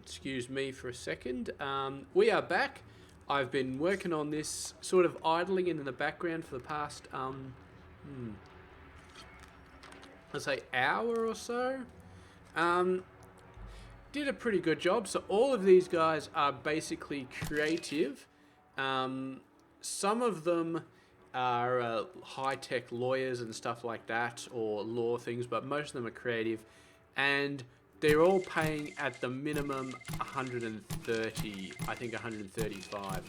Excuse me for a second. We are back. I've been working on this sort of idling in the background for the past, let's say hour or so. Did a pretty good job. So all of these guys are basically creative. Some of them are high-tech lawyers and stuff like that, or law things, but most of them are creative. And they're all paying at the minimum 130, I think 135.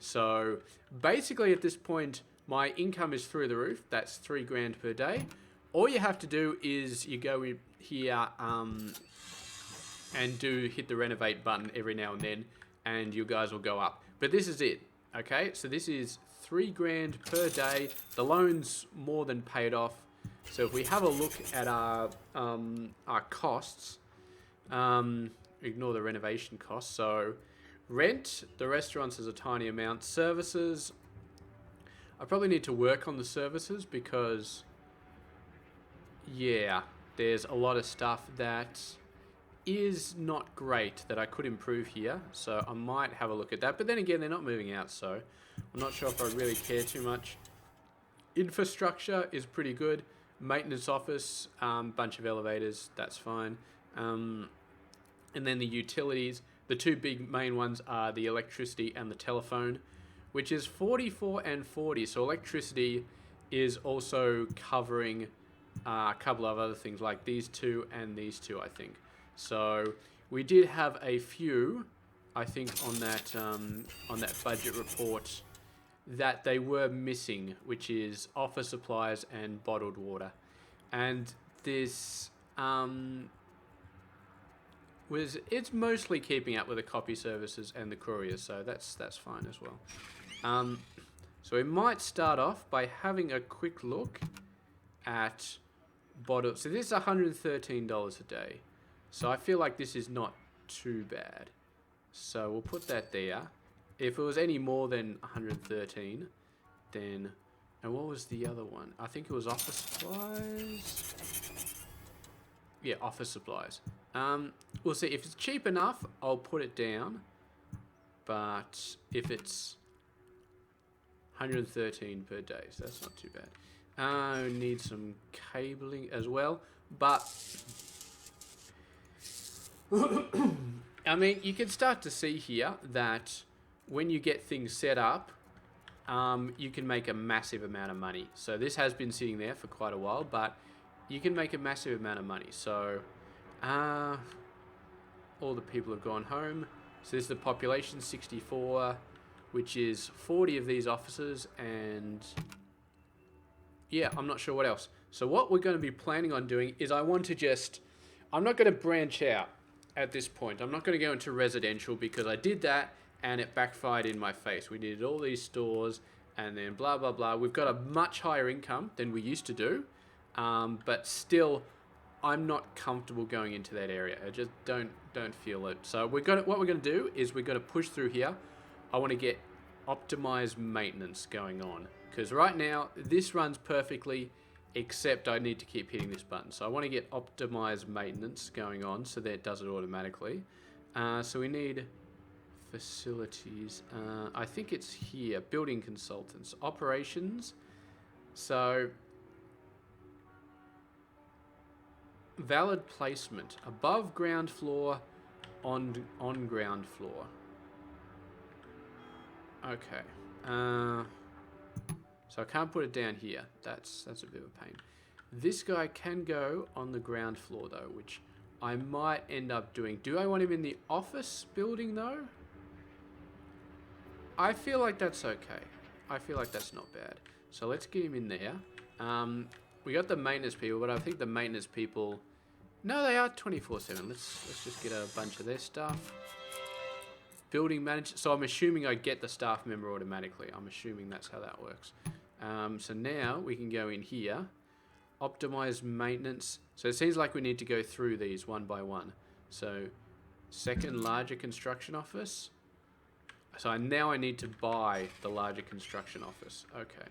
So basically at this point, my income is through the roof. That's $3 grand per day. All you have to do is you go in here and hit the renovate button every now and then, and you guys will go up. But this is it, okay? So this is $3 grand per day. The loan's more than paid off. So if we have a look at our costs, ignore the renovation costs. So rent, the restaurants is a tiny amount. Services, I probably need to work on the services because, yeah, there's a lot of stuff that is not great that I could improve here. So I might have a look at that. But then again, they're not moving out, so I'm not sure if I really care too much. Infrastructure is pretty good. Maintenance office, bunch of elevators, that's fine. And then the utilities, the two big main ones are the electricity and the telephone, which is 44 and 40. So electricity is also covering a couple of other things like these two and these two, I think. So we did have a few, I think, on that budget report that they were missing, which is office supplies and bottled water. And this it's mostly keeping up with the copy services and the couriers, so that's fine as well. So we might start off by having a quick look at bottle. So this is $113 a day. So I feel like this is not too bad. So we'll put that there. If it was any more than 113, then... And what was the other one? I think it was office supplies. Yeah, office supplies. We'll see. If it's cheap enough, I'll put it down. But if it's 113 per day, so that's not too bad. I need some cabling as well. But... I mean, you can start to see here that when you get things set up, you can make a massive amount of money. So this has been sitting there for quite a while, but you can make a massive amount of money. So all the people have gone home. So this is the population, 64, which is 40 of these officers, and yeah, I'm not sure what else. So what we're going to be planning on doing is I'm not going to branch out at this point. I'm not going to go into residential because I did that and it backfired in my face. We needed all these stores and then blah, blah, blah. We've got a much higher income than we used to do, but still, I'm not comfortable going into that area. I just don't feel it. So what we're going to do is we're going to push through here. I want to get optimized maintenance going on because right now this runs perfectly, except I need to keep hitting this button. So I want to get optimized maintenance going on so that it does it automatically. So we need facilities. I think it's here. Building consultants. Operations. So valid placement. Above ground floor, on ground floor. Okay. So I can't put it down here. That's a bit of a pain. This guy can go on the ground floor though, which I might end up doing. Do I want him in the office building though? I feel like that's okay. I feel like that's not bad. So let's get him in there. We got the maintenance people, but I think the maintenance people... No, they are 24/7. Let's just get a bunch of their stuff. Building manager. So I'm assuming I get the staff member automatically. I'm assuming that's how that works. So now we can go in here. Optimize maintenance. So it seems like we need to go through these one by one. So second larger construction office. So now I need to buy the larger construction office. Okay.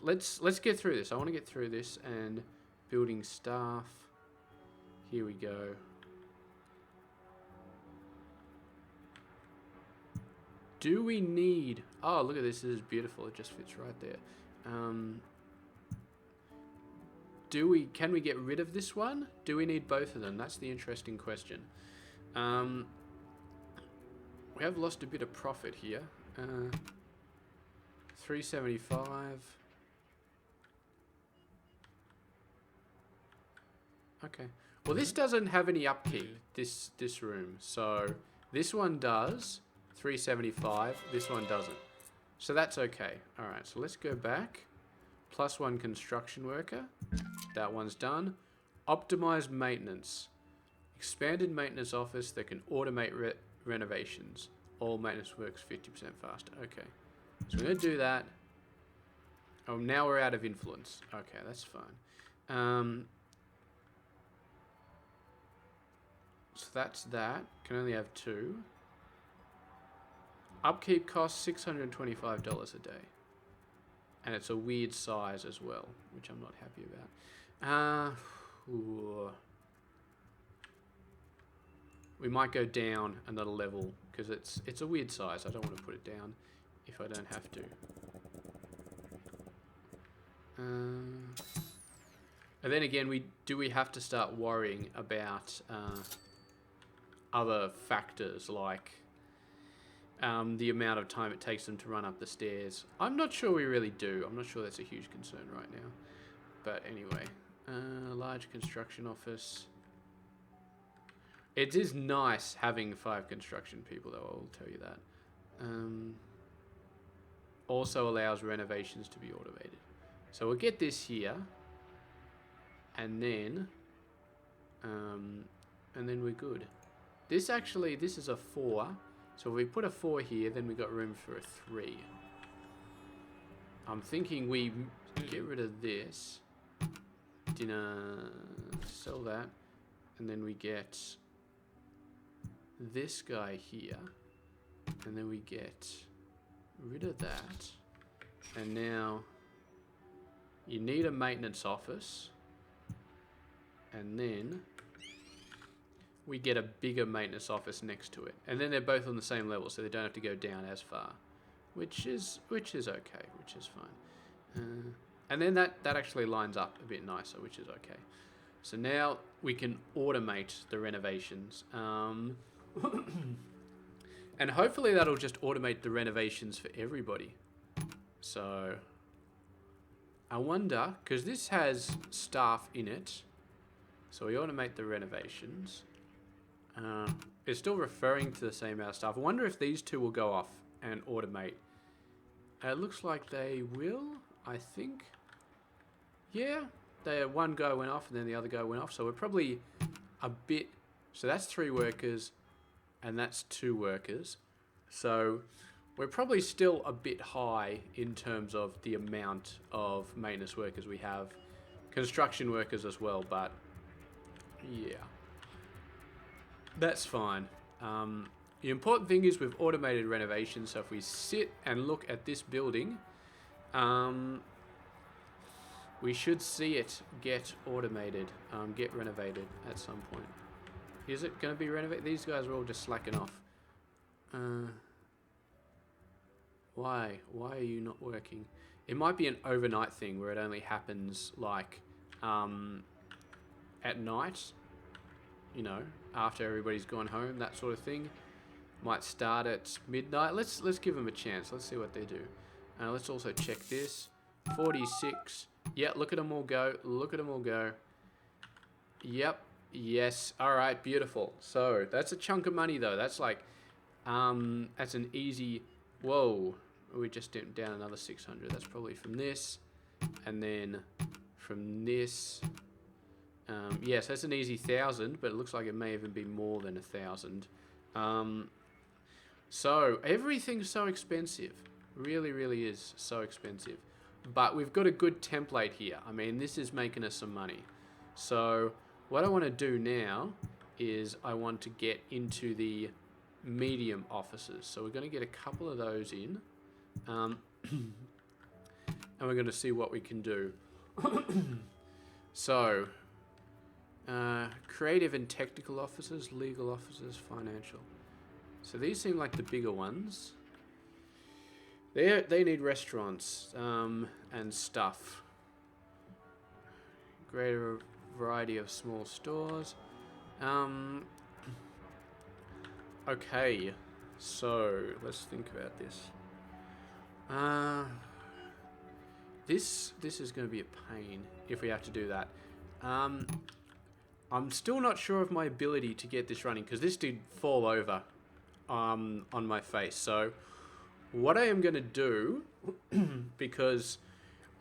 Let's get through this. I want to get through this and building staff. Here we go. Do we need... Oh, look at this. This is beautiful. It just fits right there. Can we get rid of this one? Do we need both of them? That's the interesting question. We have lost a bit of profit here. 375. Okay. Well, this doesn't have any upkeep, this room. So this one does. 375. This one doesn't. So that's okay. All right. So let's go back. +1 construction worker. That one's done. Optimized maintenance. Expanded maintenance office that can automate renovations. All maintenance works 50% faster. Okay. So we're going to do that. Oh, now we're out of influence. Okay, that's fine. So that's that. Can only have 2. Upkeep costs $625 a day. And it's a weird size as well, which I'm not happy about. We might go down another level because it's a weird size. I don't want to put it down if I don't have to. And then again, we have to start worrying about other factors like the amount of time it takes them to run up the stairs. I'm not sure we really do. I'm not sure that's a huge concern right now. But anyway, large construction office. It is nice having 5 construction people, though, I will tell you that. Also allows renovations to be automated. So we'll get this here. And then we're good. This is a 4. So if we put a 4 here, then we got room for a 3. I'm thinking we get rid of this. Sell that. And then we get this guy here. And then we get rid of that. And now you need a maintenance office. And then we get a bigger maintenance office next to it. And then they're both on the same level, so they don't have to go down as far. Which is okay, which is fine. And then that actually lines up a bit nicer, which is okay. So now we can automate the renovations. And hopefully that'll just automate the renovations for everybody. So I wonder, because this has staff in it. So we automate the renovations. It's still referring to the same amount of stuff. I wonder if these two will go off and automate. It looks like they will, I think. Yeah, one guy went off and then the other guy went off. So we're probably a bit... So that's 3 workers and that's 2 workers. So we're probably still a bit high in terms of the amount of maintenance workers we have. Construction workers as well, but yeah. That's fine. The important thing is we've automated renovations. So if we sit and look at this building, we should see it get automated, get renovated at some point. Is it going to be renovated? These guys are all just slacking off. Why? Why are you not working? It might be an overnight thing where it only happens like at night. You know, after everybody's gone home, that sort of thing. Might start at midnight. Let's give them a chance. Let's see what they do. Let's also check this. 46. Yeah, look at them all go. Look at them all go. Yep. Yes. All right. Beautiful. So that's a chunk of money, though. That's like, that's an easy. Whoa. We just dipped down another 600. That's probably from this, and then from this. Yes, that's an easy 1,000, but it looks like it may even be more than 1,000. So everything's so expensive. Really, really is so expensive. But we've got a good template here. I mean, this is making us some money. So what I want to do now is I want to get into the medium offices. So we're going to get a couple of those in. And we're going to see what we can do. So... creative and technical officers, legal officers, financial. So these seem like the bigger ones. They need restaurants and stuff. Greater variety of small stores. Okay, so let's think about this. This is going to be a pain if we have to do that. I'm still not sure of my ability to get this running because this did fall over on my face. So what I am going to do, because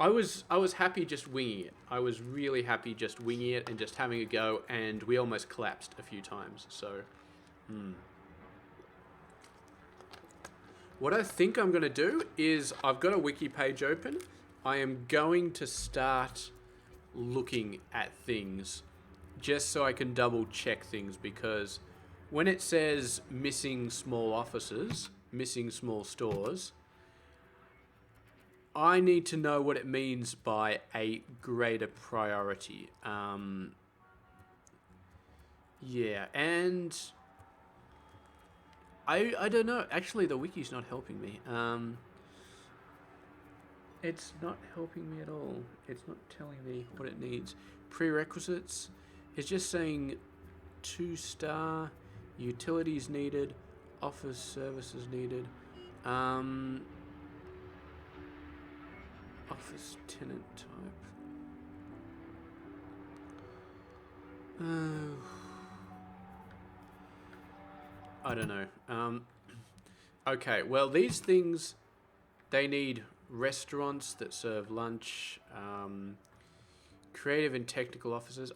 I was happy just winging it. I was really happy just winging it and just having a go, and we almost collapsed a few times. So, what I think I'm going to do is I've got a wiki page open. I am going to start looking at things just so I can double check things, because when it says missing small offices, missing small stores, I need to know what it means by a greater priority. Yeah, and I don't know. Actually, the wiki's not helping me. It's not helping me at all. It's not telling me what it needs. Prerequisites. It's just saying 2-star, utilities needed, office services needed, office tenant type. I don't know. Okay, well, these things, they need restaurants that serve lunch, creative and technical offices.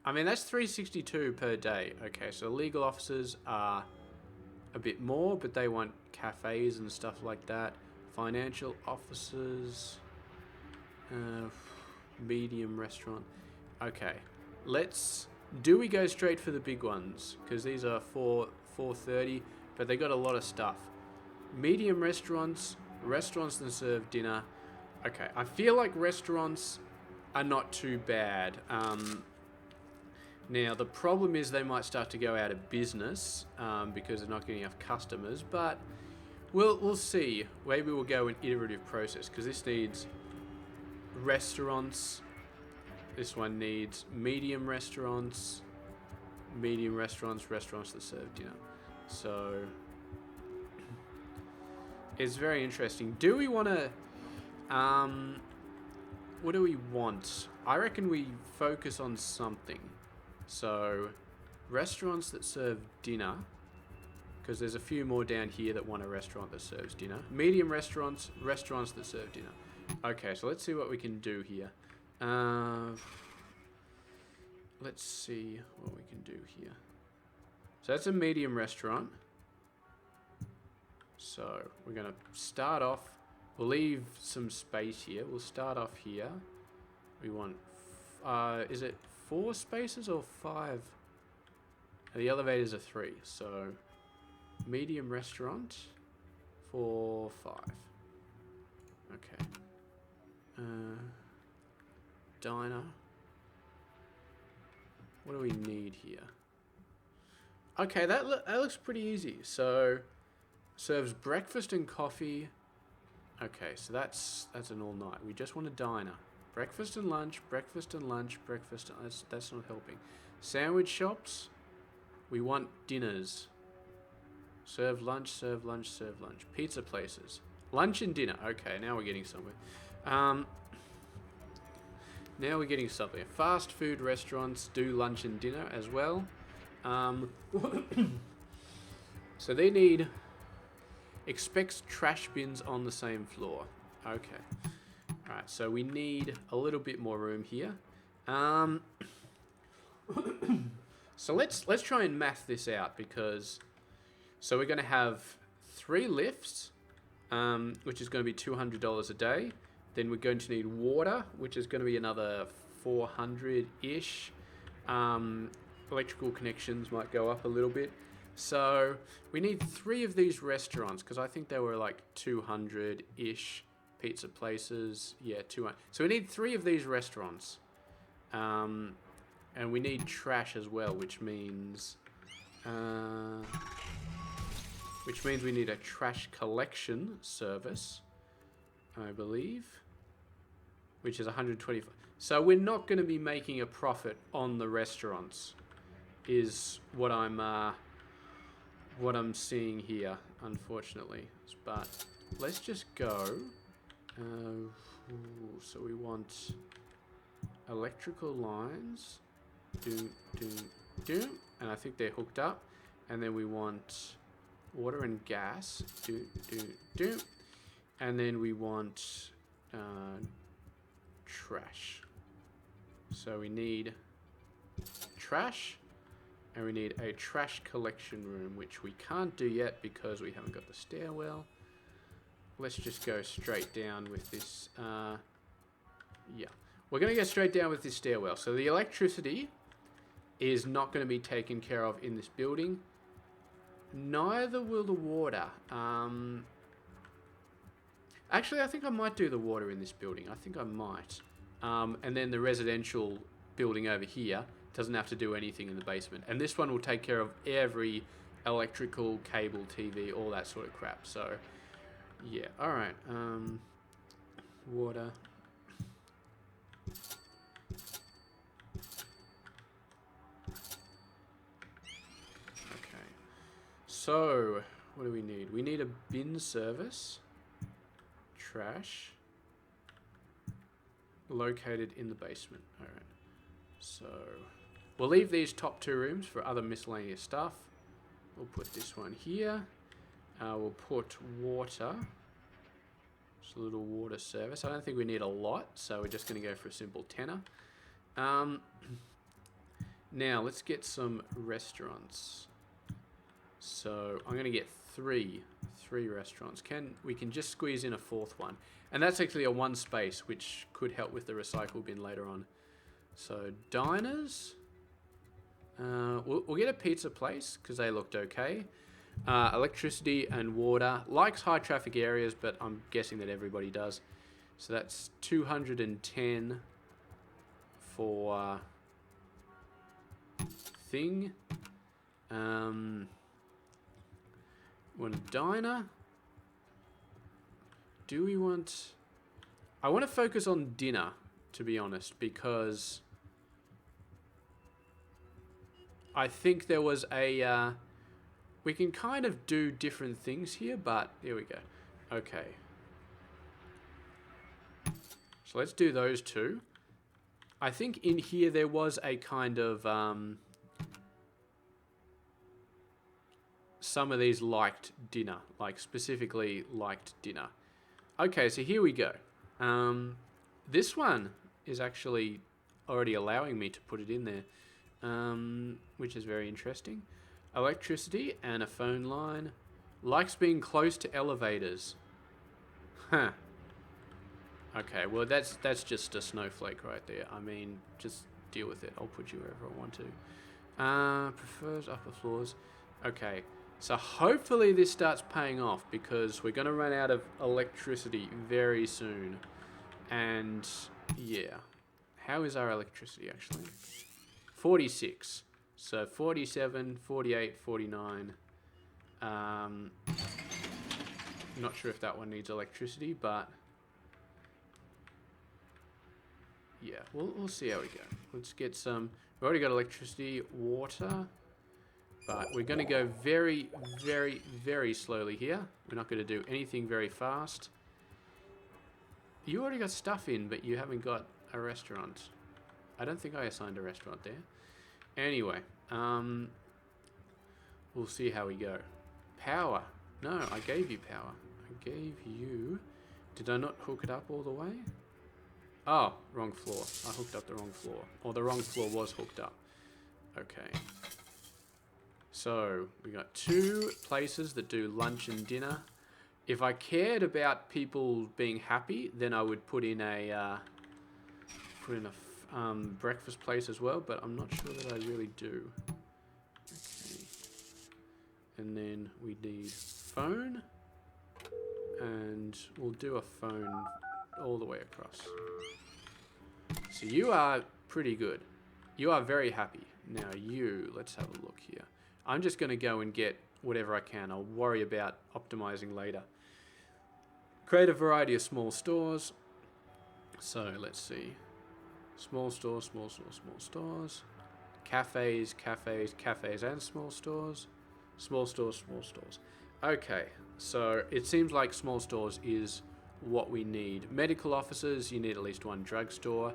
I mean, that's $362 per day. Okay, so legal offices are a bit more, but they want cafes and stuff like that. Financial offices, medium restaurant. Okay, do we go straight for the big ones? Because these are $430, but they got a lot of stuff. Medium restaurants that serve dinner. Okay, I feel like restaurants are not too bad. Now, the problem is they might start to go out of business because they're not getting enough customers, but we'll see. Maybe we'll go an iterative process, because this needs restaurants. This one needs medium restaurants, restaurants that serve dinner. So it's very interesting. Do we want to... what do we want? I reckon we focus on something. So, restaurants that serve dinner, because there's a few more down here that want a restaurant that serves dinner. Medium restaurants that serve dinner. Okay, so let's see what we can do here. Let's see what we can do here. So that's a medium restaurant. So we're going to start off. We'll leave some space here. We'll start off here. We want, is it 4 spaces or 5? The elevators are 3. So medium restaurant for 5. Okay. Diner. What do we need here? Okay, that looks pretty easy. So serves breakfast and coffee. Okay, so that's an all night. We just want a diner. Breakfast and lunch, breakfast and lunch, breakfast. That's not helping. Sandwich shops. We want dinners. Serve lunch, serve lunch, serve lunch. Pizza places. Lunch and dinner. Okay, now we're getting somewhere. Now we're getting somewhere. Fast food restaurants do lunch and dinner as well. So they need... Expects trash bins on the same floor. Okay. Alright, so we need a little bit more room here. So let's try and math this out, because... So we're going to have 3 lifts, which is going to be $200 a day. Then we're going to need water, which is going to be another $400-ish. Electrical connections might go up a little bit. So we need 3 of these restaurants, because I think they were like 200-ish. Pizza places, yeah, 200. So we need 3 of these restaurants. And we need trash as well, which means we need a trash collection service. I believe, which is 125. So we're not going to be making a profit on the restaurants, is what I'm seeing here, unfortunately. But let's just go. So we want electrical lines, and I think they're hooked up. And then we want water and gas, and then we want trash. So we need trash, and we need a trash collection room, which we can't do yet because we haven't got the stairwell. Let's just go straight down with this. Yeah, we're going to go straight down with this stairwell. So the electricity is not going to be taken care of in this building. Neither will the water. Actually, I think I might do the water in this building. I think I might. And then the residential building over here doesn't have to do anything in the basement. And this one will take care of every electrical, cable, TV, all that sort of crap. So, yeah. All right. Water. Okay. So, what do we need? We need a bin service. Trash. Located in the basement. All right. So, we'll leave these top two rooms for other miscellaneous stuff. We'll put this one here. We'll put water. Just a little water service. I don't think we need a lot, so we're just going to go for a simple tenner. Now, let's get some restaurants. So, I'm going to get three restaurants. We can just squeeze in a fourth one. And that's actually a one space, which could help with the recycle bin later on. So, diners. We'll get a pizza place, because they looked okay. Electricity and water. Likes high traffic areas, but I'm guessing that everybody does. So that's 210 for thing. Want a diner? Do we want... I want to focus on dinner, to be honest, because I think there was a... we can kind of do different things here, but here we go. Okay. So let's do those two. I think in here there was a kind of... some of these liked dinner, like specifically liked dinner. Okay, so here we go. This one is actually already allowing me to put it in there, which is very interesting. Electricity and a phone line. Likes being close to elevators. Huh. Okay, well that's just a snowflake right there. I mean, just deal with it. I'll put you wherever I want to. Prefers upper floors. Okay, so hopefully this starts paying off because we're going to run out of electricity very soon. And yeah, how is our electricity actually? 46. So 47, 48, 49. Not sure if that one needs electricity, but yeah, we'll see how we go. Let's get some. We've already got electricity, water, but we're going to go very, very, very slowly here. We're not going to do anything very fast. You already got stuff in, but you haven't got a restaurant. I don't think I assigned a restaurant there. Anyway, we'll see how we go. Power. No, I gave you power. I gave you... Did I not hook it up all the way? Oh, wrong floor. I hooked up the wrong floor. Or the wrong floor was hooked up. Okay. So, we got 2 places that do lunch and dinner. If I cared about people being happy, then I would put in a breakfast place as well, but I'm not sure that I really do. Okay. And then we need phone, and we'll do a phone all the way across. So you are pretty good. You are very happy. Now you, let's have a look here. I'm just going to go and get whatever I can. I'll worry about optimizing later. Create a variety of small stores. So let's see. Small stores, small stores, small stores. Cafes, cafes, cafes and small stores. Small stores, small stores. Okay, so it seems like small stores is what we need. Medical offices, you need at least one drugstore.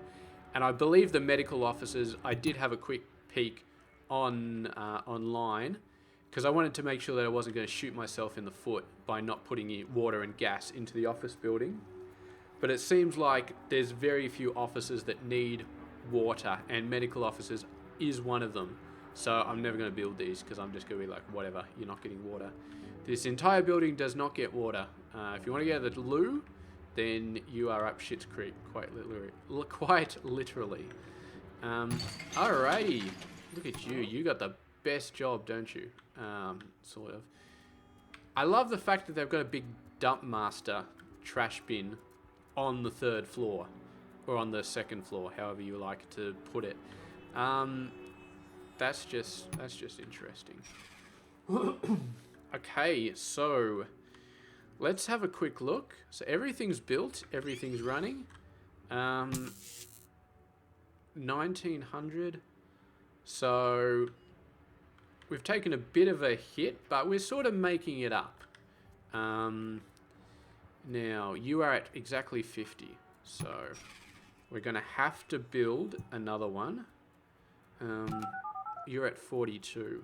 And I believe the medical offices, I did have a quick peek on online because I wanted to make sure that I wasn't going to shoot myself in the foot by not putting water and gas into the office building. But it seems like there's very few offices that need water, and medical offices is one of them. So I'm never going to build these because I'm just going to be like, whatever, you're not getting water. This entire building does not get water. If you want to go to the loo, then you are up shit's creek, quite literally. Alrighty, look at you. You got the best job, don't you? Sort of. I love the fact that they've got a big dump master trash bin on the 3rd floor, or on the 2nd floor, however you like to put it. That's just interesting. Okay, so let's have a quick look. So everything's built, everything's running. 1900. So we've taken a bit of a hit, but we're sort of making it up. Now, you are at exactly 50. So we're going to have to build another one. You're at 42.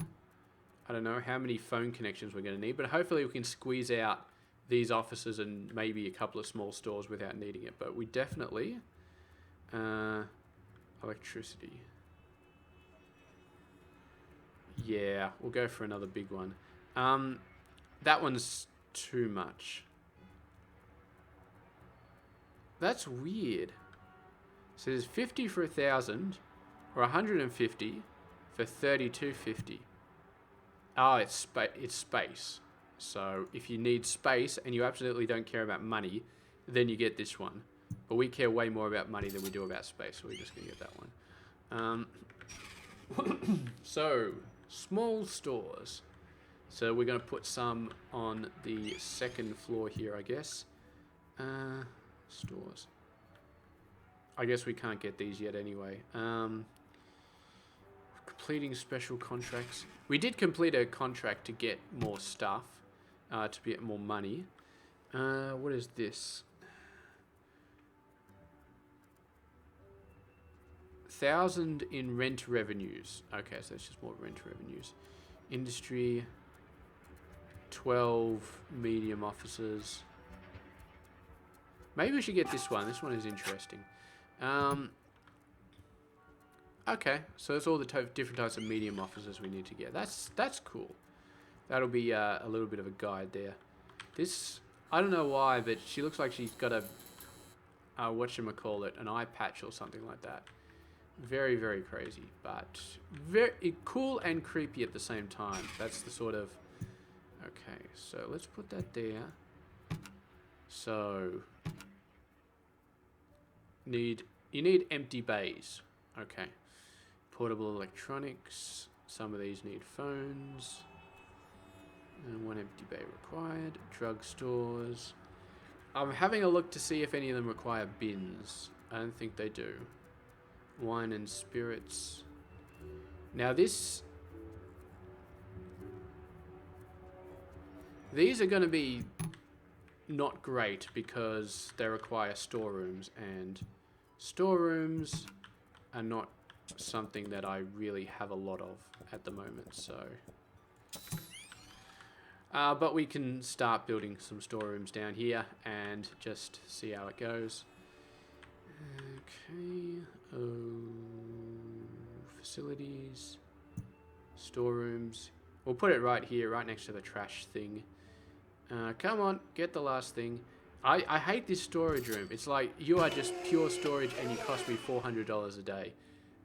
I don't know how many phone connections we're going to need, but hopefully we can squeeze out these offices and maybe a couple of small stores without needing it. But we definitely... electricity. Yeah, we'll go for another big one. That one's too much. That's weird. So there's 50 for 1,000, or 150 for 3250. Oh, it's space. So if you need space and you absolutely don't care about money, then you get this one. But we care way more about money than we do about space, so we're just gonna get that one. So small stores. So we're gonna put some on the 2nd floor here, I guess. Stores. I guess we can't get these yet anyway. Completing special contracts. We did complete a contract to get more stuff, to get more money. What is this? 1,000 in rent revenues. Okay, so that's just more rent revenues. Industry. 12 medium offices. Maybe we should get this one. This one is interesting. Okay, so that's all the different types of medium offices we need to get. That's cool. That'll be a little bit of a guide there. This, I don't know why, but she looks like she's got a whatchamacallit, an eye patch or something like that. Very, very crazy, but very cool and creepy at the same time. That's the sort of... Okay, so let's put that there. So... you need empty bays. Okay. Portable electronics. Some of these need phones. And one empty bay required. Drugstores. I'm having a look to see if any of them require bins. I don't think they do. Wine and spirits. Now these are going to be not great because they require storerooms, and storerooms are not something that I really have a lot of at the moment, so but we can start building some storerooms down here and just see how it goes. Okay. Facilities, storerooms. We'll put it right here, right next to the trash thing. Come on, get the last thing. I hate this storage room. It's like you are just pure storage and you cost me $400 a day.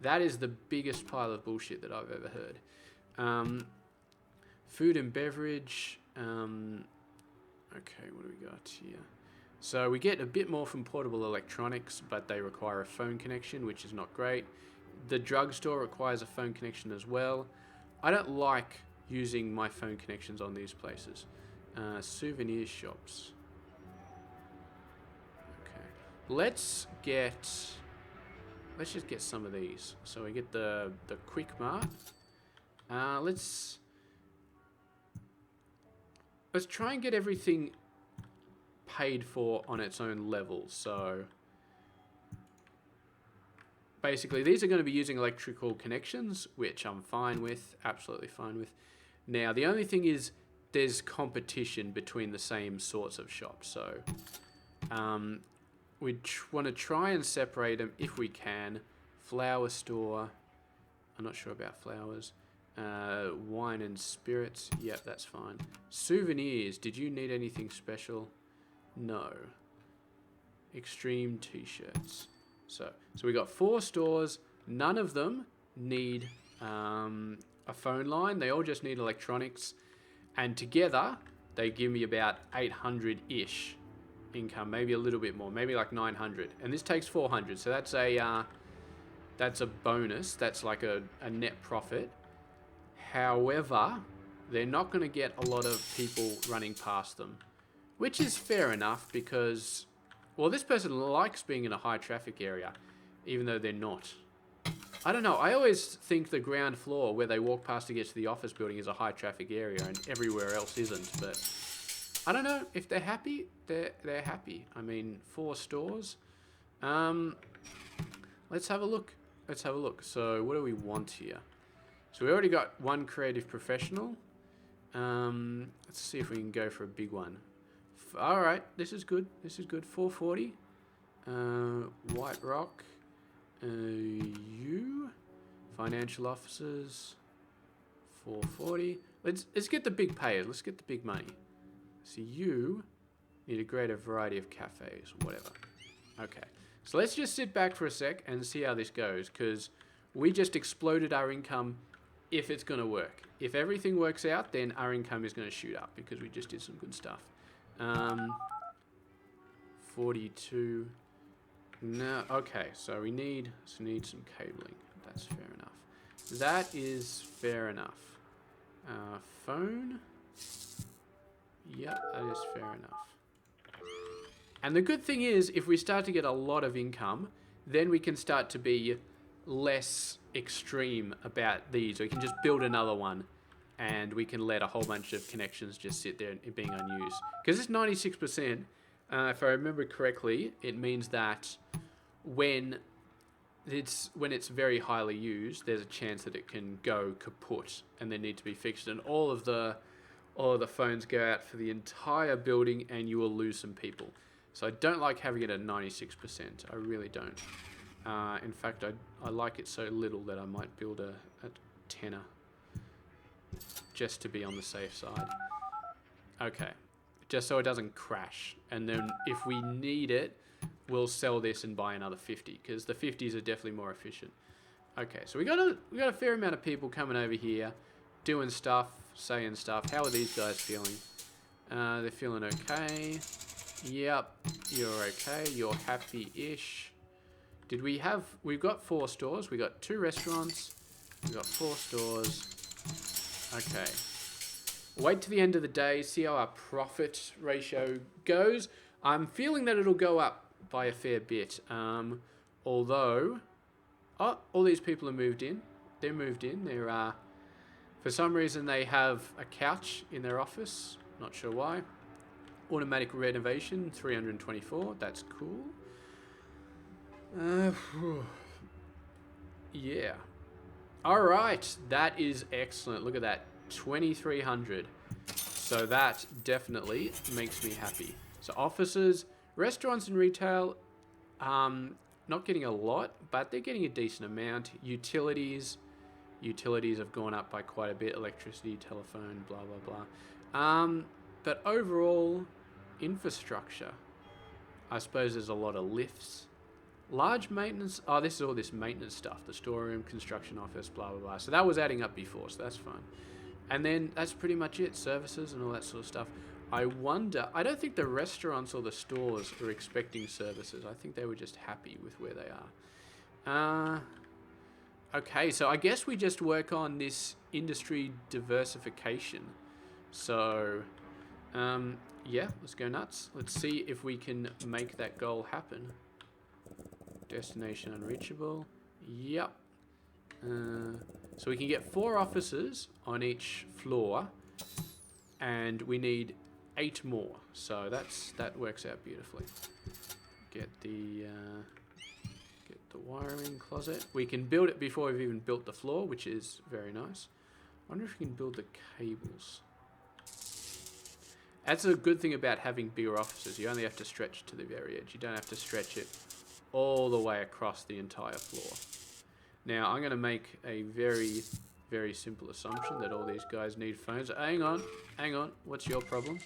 That is the biggest pile of bullshit that I've ever heard. Food and beverage. Okay, what do we got here? So we get a bit more from portable electronics, but they require a phone connection, which is not great. The drugstore requires a phone connection as well. I don't like using my phone connections on these places. Souvenir shops. let's just get some of these. So we get the quick mart. Let's try and get everything paid for on its own level. So basically, these are going to be using electrical connections, which I'm fine with, absolutely fine with. Now, the only thing is there's competition between the same sorts of shops. So we want to try and separate them if we can. Flower store. I'm not sure about flowers. Wine and spirits. Yep, that's fine. Souvenirs. Did you need anything special? No. Extreme t-shirts. So we got 4 stores. None of them need a phone line. They all just need electronics. And together, they give me about 800-ish income. Maybe a little bit more. Maybe like 900. And this takes 400. So that's a bonus. That's like a net profit. However, they're not going to get a lot of people running past them. Which is fair enough because... Well, this person likes being in a high traffic area, even though they're not. I don't know. I always think the ground floor where they walk past to get to the office building is a high traffic area and everywhere else isn't. But I don't know. If they're happy, they're happy. I mean, 4 stores. Let's have a look. Let's have a look. So what do we want here? So we already got 1 creative professional. Let's see if we can go for a big one. All right, this is good. This is good. 440. White Rock. You. Financial officers. 440. Let's get the big payers. Let's get the big money. So you need a greater variety of cafes. Whatever. Okay. So let's just sit back for a sec and see how this goes, because we just exploded our income if it's going to work. If everything works out, then our income is going to shoot up because we just did some good stuff. 42. No, okay, so we need some cabling. That's fair enough. That is fair enough. Phone. Yep, that is fair enough. And the good thing is, if we start to get a lot of income, then we can start to be less extreme about these. We can just build another one, and we can let a whole bunch of connections just sit there being unused. Because it's 96%, if I remember correctly, it means that when it's very highly used, there's a chance that it can go kaput and then need to be fixed, and all of the phones go out for the entire building, and you will lose some people. So I don't like having it at 96%. I really don't. In fact, I like it so little that I might build a tenner just to be on the safe side. Okay, just so it doesn't crash. And then if we need it, we'll sell this and buy another 50, because the 50s are definitely more efficient. Okay, so we got a fair amount of people coming over here, doing stuff, saying stuff. How are these guys feeling? They're feeling okay. Yep, you're okay. You're happy-ish. We've got 4 stores. We got 2 restaurants. We got 4 stores. Okay. Wait to the end of the day, see how our profit ratio goes. I'm feeling that it'll go up by a fair bit. Although, all these people are moved in. They're moved in. They're, for some reason, they have a couch in their office. Not sure why. Automatic renovation, 324. That's cool. Yeah. All right. That is excellent. Look at that. 2,300. So that definitely makes me happy. So offices, restaurants and retail, not getting a lot, but they're getting a decent amount. Utilities have gone up by quite a bit. Electricity, telephone, blah, blah, blah. But overall, infrastructure, I suppose there's a lot of lifts. Large maintenance, this is all this maintenance stuff. The storeroom, construction office, blah, blah, blah. So that was adding up before, so that's fine. And then that's pretty much it. Services and all that sort of stuff. I wonder, I don't think the restaurants or the stores are expecting services. I think they were just happy with where they are. Okay, so I guess we just work on this industry diversification. So, yeah, let's go nuts. Let's see if we can make that goal happen. Destination unreachable. Yep. So we can get 4 officers on each floor, and we need 8 more. So that works out beautifully. Get the wiring closet. We can build it before we've even built the floor, which is very nice. I wonder if we can build the cables. That's a good thing about having bigger offices. You only have to stretch to the very edge. You don't have to stretch it all the way across the entire floor. Now, I'm going to make a very, very simple assumption that all these guys need phones. Hang on. What's your problem?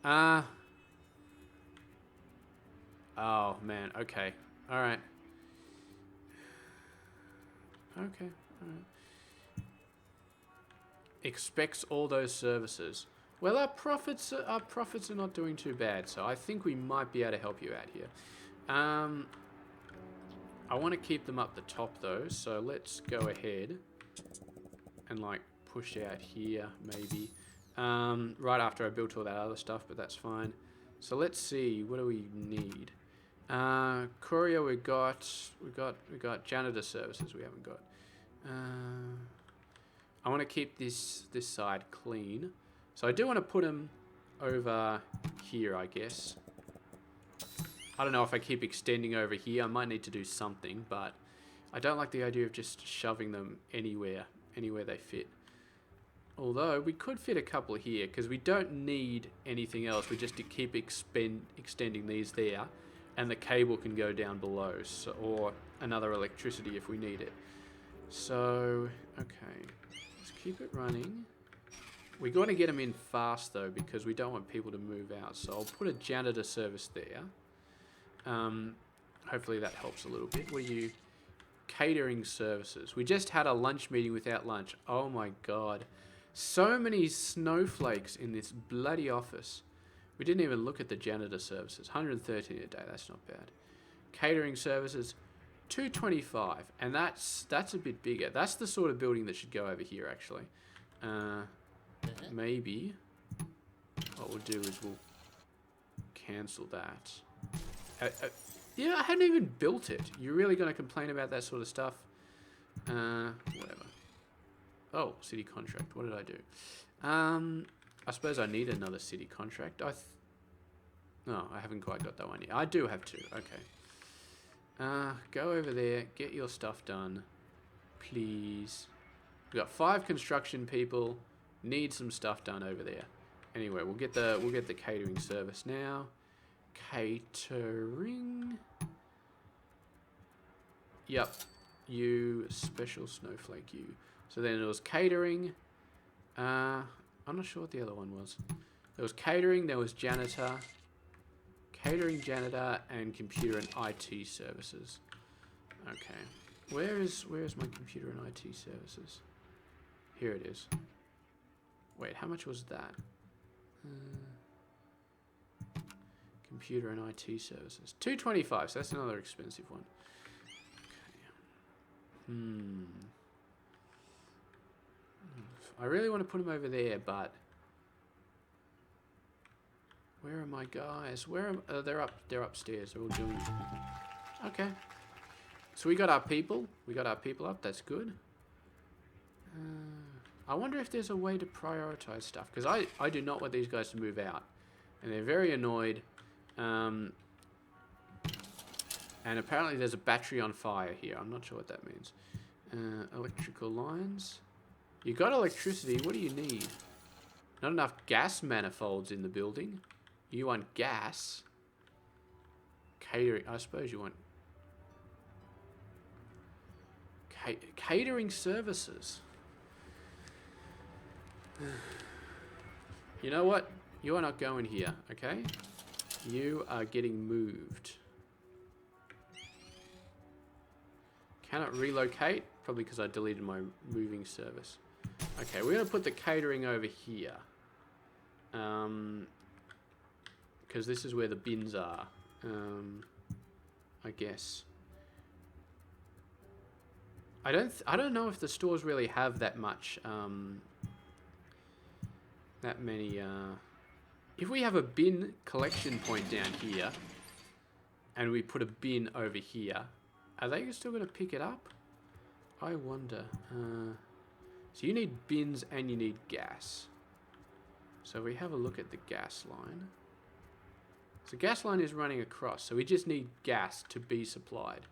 Oh, man. Okay. All right. Okay. All right. Expects all those services. Well, our profits are not doing too bad, so I think we might be able to help you out here. I want to keep them up the top though, so let's go ahead and like push out here maybe. Right after I built all that other stuff, but that's fine. So let's see, what do we need? Courier we got janitor services we haven't got. I want to keep this side clean. So I do want to put them over here, I guess. I don't know if I keep extending over here. I might need to do something, but I don't like the idea of just shoving them anywhere they fit. Although we could fit a couple here because we don't need anything else. We just keep extending these there, and the cable can go down below, so, or another electricity if we need it. So, okay, let's keep it running. We got to get them in fast though because we don't want people to move out. So I'll put a janitor service there. Hopefully that helps a little bit. What are you? Catering services. We just had a lunch meeting without lunch. Oh my god. So many snowflakes in this bloody office. We didn't even look at the janitor services. 113 a day. That's not bad. Catering services. 225. And that's a bit bigger. That's the sort of building that should go over here actually. Maybe what we'll do is we'll cancel that. Yeah, I hadn't even built it. You're really going to complain about that sort of stuff? Whatever. Oh, city contract. What did I do? I suppose I need another city contract. No, I haven't quite got that one yet. I do have 2. Okay. Go over there. Get your stuff done. Please. We've got 5 construction people. Need some stuff done over there. Anyway, we'll get the catering service now. Catering. Yep. You special snowflake you. So then it was catering. I'm not sure what the other one was. There was catering, there was janitor. Catering, janitor, and computer and IT services. Okay. Where is my computer and IT services? Here it is. Wait, how much was that? Computer and IT services. 225, so that's another expensive one. Okay. I really want to put them over there, but where are my guys? Where are they're upstairs. They're all doing. Okay. So we got our people. We got our people up. That's good. I wonder if there's a way to prioritize stuff because I do not want these guys to move out, and they're very annoyed. And apparently there's a battery on fire here. I'm not sure what that means. Electrical lines. You got electricity. What do you need? Not enough gas manifolds in the building. You want gas. Catering. I suppose you want catering services. You know what? You are not going here, okay? You are getting moved. Cannot relocate, probably because I deleted my moving service. Okay, we're going to put the catering over here. Because this is where the bins are. I guess. I don't know if the stores really have that much, that many, if we have a bin collection point down here, and we put a bin over here, Are they still going to pick it up? I wonder. So you need bins and you need gas. So we have a look at the gas line. So gas line is running across, so we just need gas to be supplied.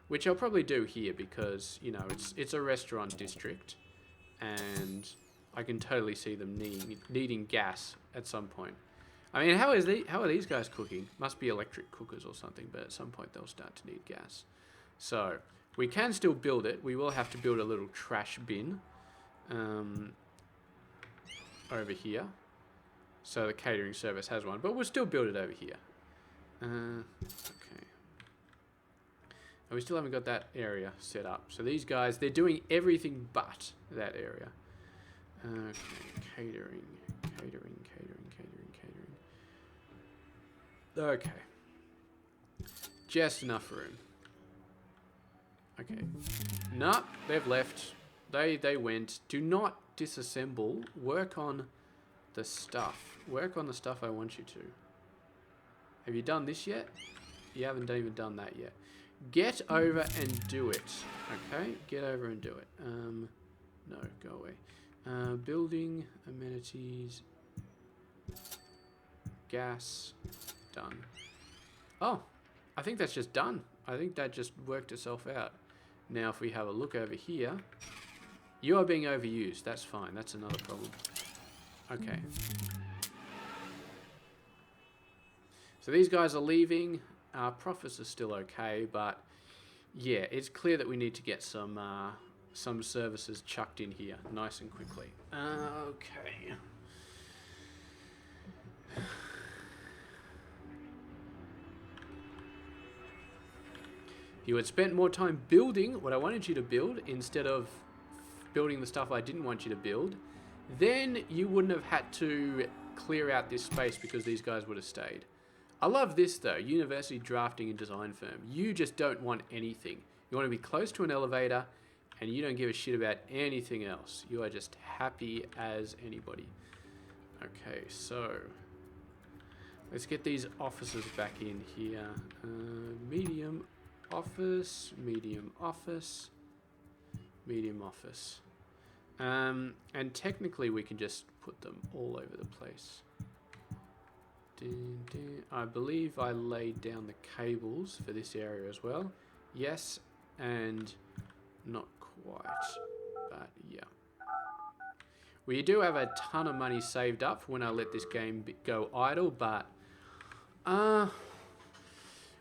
Which I'll probably do here because, you know, it's a restaurant district. And I can totally see them needing gas at some point. I mean, how are these guys cooking? Must be electric cookers or something, but at some point they'll start to need gas. So, we can still build it. We will have to build a little trash bin over here. So the catering service has one, but we'll still build it over here. Okay. And we still haven't got that area set up. So these guys, they're doing everything but that area. Okay, catering. Okay. Just enough room. Okay. Nope, they've left. They went. Do not disassemble. Work on the stuff. Work on the stuff I want you to. Have you done this yet? You haven't even done that yet. Get over and do it. Okay? Get over and do it. No, go away. Building, amenities, gas, done. Oh, I think that's just done. I think that just worked itself out. Now if we have a look over here, you are being overused. That's fine. That's another problem. Okay. So these guys are leaving. Our profits are still okay, but yeah, it's clear that we need to get some services chucked in here nice and quickly. Okay. If you had spent more time building what I wanted you to build instead of building the stuff I didn't want you to build, then you wouldn't have had to clear out this space because these guys would have stayed. I love this though, university drafting and design firm. You just don't want anything. You want to be close to an elevator and you don't give a shit about anything else. You are just happy as anybody. Okay, so let's get these offices back in here. Medium office, medium office, medium office. And technically we can just put them all over the place. I believe I laid down the cables for this area as well. Yes, and not quite, but yeah. We do have a ton of money saved up for when I let this game go idle, but I'm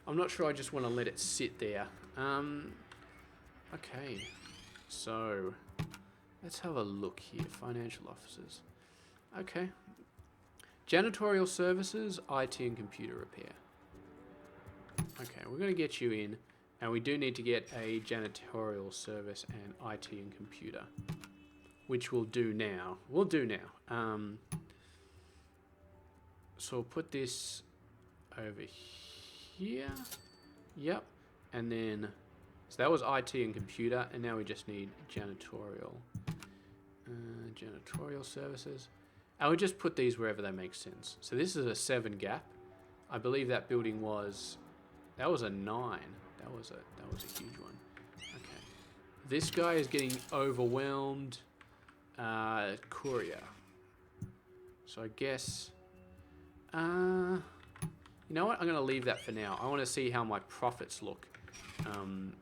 not sure I just want to let it sit there. Okay, so let's have a look here. Financial officers. Okay. Janitorial services, IT and computer repair. Okay, we're going to get you in, and we do need to get a janitorial service and IT and computer, which we'll do now. We'll do now. So we'll put this over here. Yep. And then, so that was IT and computer, and now we just need janitorial. Janitorial services. And we just put these wherever they make sense. So this is a 7 gap. I believe that building was, that was a 9. That was a huge one. Okay. This guy is getting overwhelmed. Courier. So I guess, you know what? I'm going to leave that for now. I want to see how my profits look. And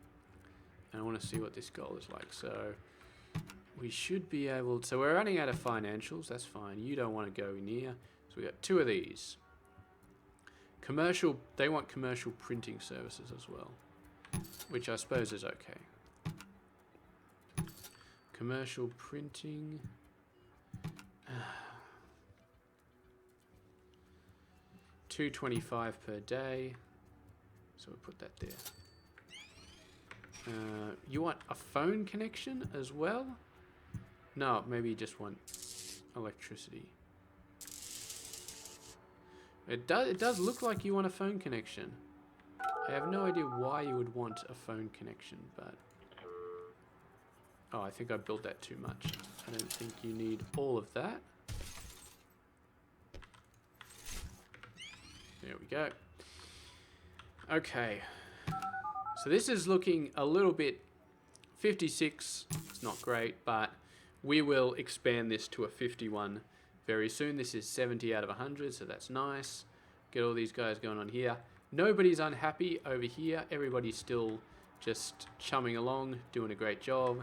I want to see what this goal is like. So we should be able to, so we're running out of financials. That's fine. You don't want to go near. So we got 2 of these. Commercial, they want commercial printing services as well, which I suppose is okay. Commercial printing. $2.25 per day. So we'll put that there. You want a phone connection as well? No, maybe you just want electricity. It does look like you want a phone connection. I have no idea why you would want a phone connection, but oh, I think I built that too much. I don't think you need all of that. There we go. Okay. So So this is looking a little bit 56. It's not great, but we will expand this to a 51 very soon. This is 70 out of 100, so that's nice. Get all these guys going on here. Nobody's unhappy over here. Everybody's still just chumming along, doing a great job.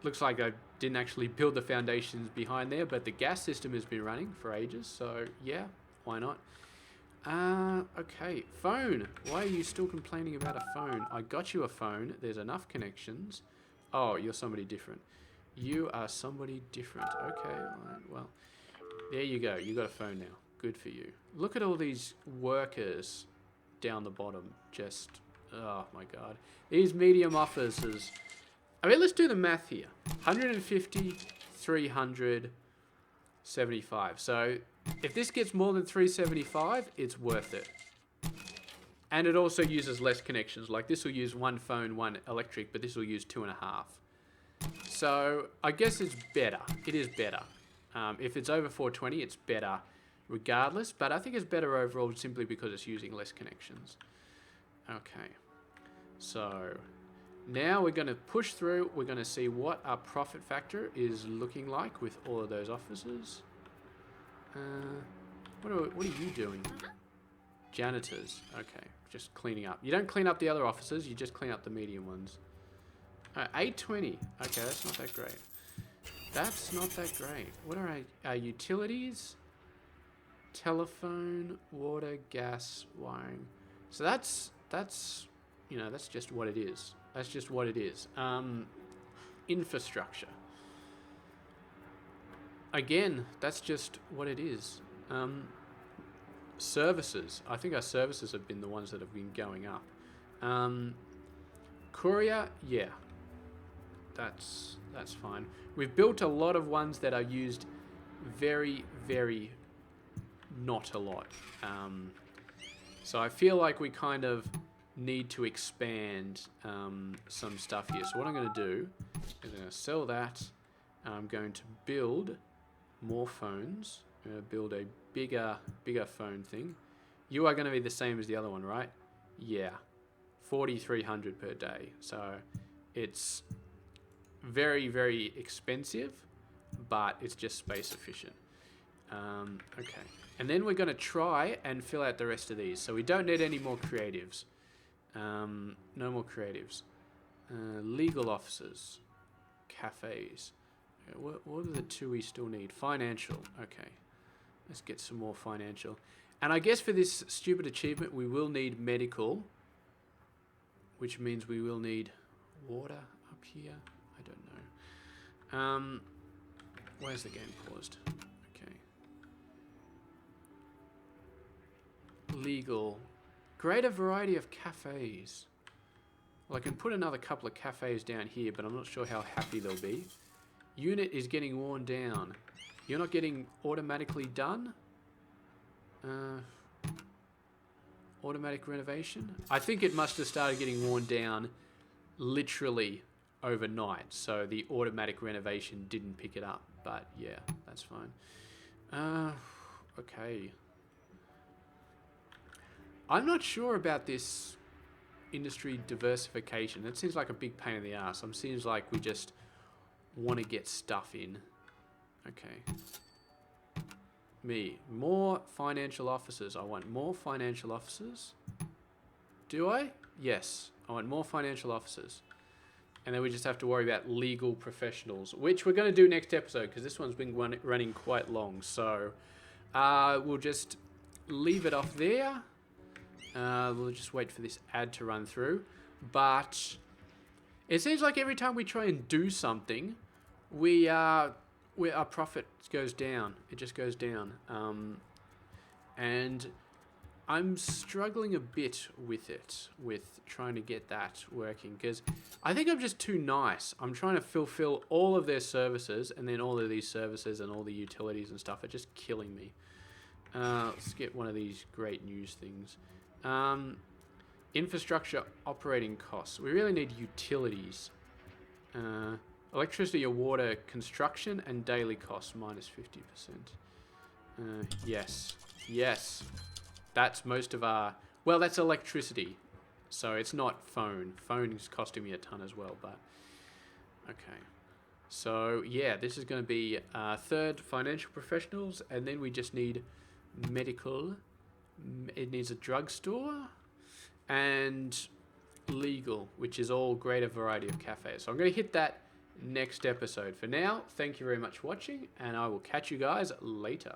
Looks like I didn't actually build the foundations behind there, but the gas system has been running for ages, so yeah, why not? Okay, phone. Why are you still complaining about a phone? I got you a phone. There's enough connections. Oh, you're somebody different. You are somebody different. Okay, all right, well, there you go. You got a phone now. Good for you. Look at all these workers down the bottom. Just, oh my God. These medium officers. I mean, let's do the math here. 150, 300, 75. So if this gets more than 375, it's worth it. And it also uses less connections. Like this will use one phone, one electric, but this will use 2.5. So I guess it's better. It is better. If it's over 420, it's better regardless. But I think it's better overall simply because it's using less connections. Okay. So now we're going to push through. We're going to see what our profit factor is looking like with all of those officers. What are you doing? Janitors. Okay, just cleaning up. You don't clean up the other officers, you just clean up the medium ones. 820. Okay, that's not that great. That's not that great. What are our utilities? Telephone, water, gas, wiring. So that's you know, that's just what it is. That's just what it is. Infrastructure. Again, that's just what it is. Services. I think our services have been the ones that have been going up. Courier, yeah. That's fine. We've built a lot of ones that are used very, very not a lot. So I feel like we kind of need to expand some stuff here. So what I'm going to do is I'm going to sell that. I'm going to build more phones. I'm going to build a bigger phone thing. You are going to be the same as the other one, right? Yeah. 4,300 per day. So it's very, very expensive, but it's just space efficient. Okay. And then we're going to try and fill out the rest of these. So we don't need any more creatives. No more creatives. Legal officers. Cafes. Okay, what are the two we still need? Financial. Okay. Let's get some more financial. And I guess for this stupid achievement, we will need medical, which means we will need water up here. I don't know. Where's the game paused? Okay. Legal. Greater variety of cafes. Well, I can put another couple of cafes down here, but I'm not sure how happy they'll be. Unit is getting worn down. You're not getting automatically done? Automatic renovation? I think it must have started getting worn down literally overnight, so the automatic renovation didn't pick it up, but yeah, that's fine. Okay. I'm not sure about this industry diversification. It seems like a big pain in the ass. It seems like we just want to get stuff in. Okay. Me. More financial officers. I want more financial officers. Do I? Yes. I want more financial officers. And then we just have to worry about legal professionals, which we're going to do next episode because this one's been running quite long. So we'll just leave it off there. We'll just wait for this ad to run through. But it seems like every time we try and do something, our profit goes down. It just goes down. And I'm struggling a bit with it, with trying to get that working, because I think I'm just too nice. I'm trying to fulfill all of their services, and then all of these services and all the utilities and stuff are just killing me. Let's get one of these great news things. Infrastructure operating costs. We really need utilities. Electricity or water construction and daily costs minus 50%. Yes. That's most of our... Well, that's electricity. So it's not phone. Phone is costing me a ton as well, but okay. So yeah, this is going to be third financial professionals, and then we just need medical. It needs a drugstore and legal, which is all greater variety of cafes. So I'm going to hit that next episode. For now, thank you very much for watching, and I will catch you guys later.